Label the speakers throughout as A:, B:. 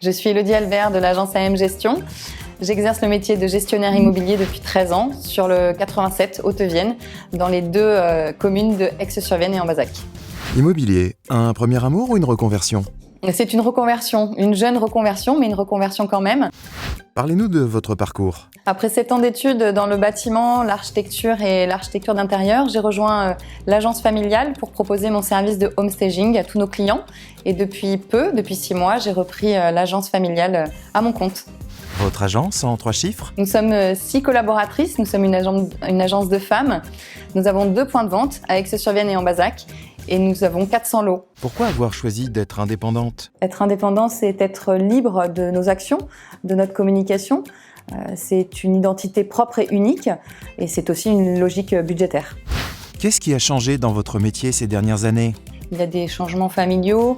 A: Je suis Elodie Albert de l'agence AM Gestion. J'exerce le métier de gestionnaire immobilier depuis 13 ans sur le 87 Haute-Vienne, dans les deux communes de Aix-sur-Vienne et Ambazac.
B: Immobilier, un premier amour ou une reconversion ?
A: C'est une reconversion, une jeune reconversion, mais une reconversion quand même.
B: Parlez-nous de votre parcours.
A: Après 7 ans d'études dans le bâtiment, l'architecture et l'architecture d'intérieur, j'ai rejoint l'agence familiale pour proposer mon service de homestaging à tous nos clients. Et depuis 6 mois, j'ai repris l'agence familiale à mon compte.
B: Votre agence en 3 chiffres ?
A: Nous sommes 6 collaboratrices, nous sommes une agence de femmes. Nous avons 2 points de vente à Aix-sur-Vienne et Ambazac et nous avons 400 lots.
B: Pourquoi avoir choisi d'être indépendante ?
A: Être indépendant, c'est être libre de nos actions, de notre communication. C'est une identité propre et unique et c'est aussi une logique budgétaire.
B: Qu'est-ce qui a changé dans votre métier ces dernières années ?
A: Il y a des changements familiaux,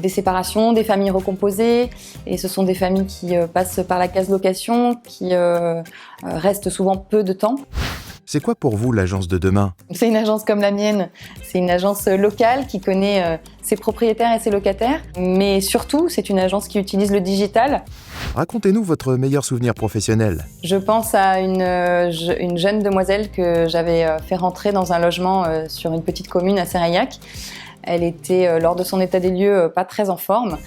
A: des séparations, des familles recomposées et ce sont des familles qui passent par la case location, qui restent souvent peu de temps.
B: C'est quoi pour vous l'agence de demain ?
A: C'est une agence comme la mienne, c'est une agence locale qui connaît ses propriétaires et ses locataires, mais surtout c'est une agence qui utilise le digital.
B: Racontez-nous votre meilleur souvenir professionnel.
A: Je pense à une jeune demoiselle que j'avais fait rentrer dans un logement sur une petite commune à Seraillac. Elle était, lors de son état des lieux, pas très en forme,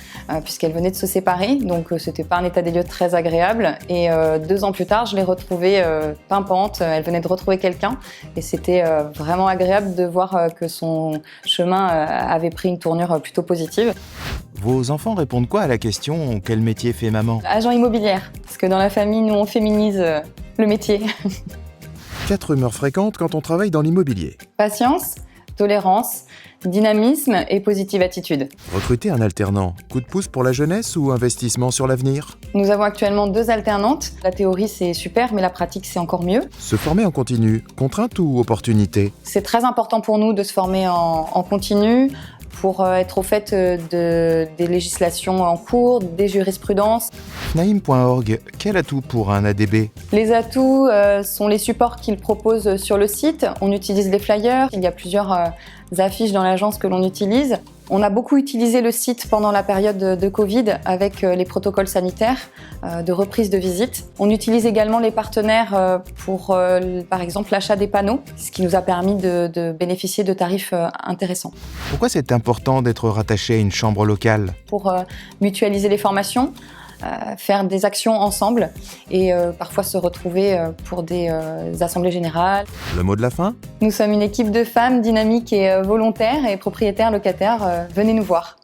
A: puisqu'elle venait de se séparer, donc c'était pas un état des lieux très agréable. Et 2 ans plus tard, je l'ai retrouvée pimpante, elle venait de retrouver quelqu'un, et c'était vraiment agréable de voir que son chemin avait pris une tournure plutôt positive.
B: Vos enfants répondent quoi à la question « Quel métier fait maman ?»
A: Agent immobilière, parce que dans la famille, nous on féminise le métier.
B: 4 rumeurs fréquentes quand on travaille dans l'immobilier.
A: Patience, tolérance, dynamisme et positive attitude.
B: Recruter un alternant, coup de pouce pour la jeunesse ou investissement sur l'avenir ?
A: Nous avons actuellement 2 alternantes. La théorie c'est super, mais la pratique c'est encore mieux.
B: Se former en continu, contrainte ou opportunité ?
A: C'est très important pour nous de se former en continu pour être au fait des législations en cours, des jurisprudences.
B: Fnaim.org, quel atout pour un ADB ?
A: Les atouts sont les supports qu'ils proposent sur le site. On utilise les flyers, il y a plusieurs affiches dans l'agence que l'on utilise. On a beaucoup utilisé le site pendant la période de Covid avec les protocoles sanitaires de reprise de visite. On utilise également les partenaires pour, par exemple, l'achat des panneaux, ce qui nous a permis de bénéficier de tarifs intéressants.
B: Pourquoi c'est important d'être rattaché à une chambre locale ?
A: Pour mutualiser les formations, faire des actions ensemble et parfois se retrouver pour des assemblées générales.
B: Le mot de la fin ?
A: Nous sommes une équipe de femmes dynamiques et volontaires et propriétaires locataires. Venez nous voir.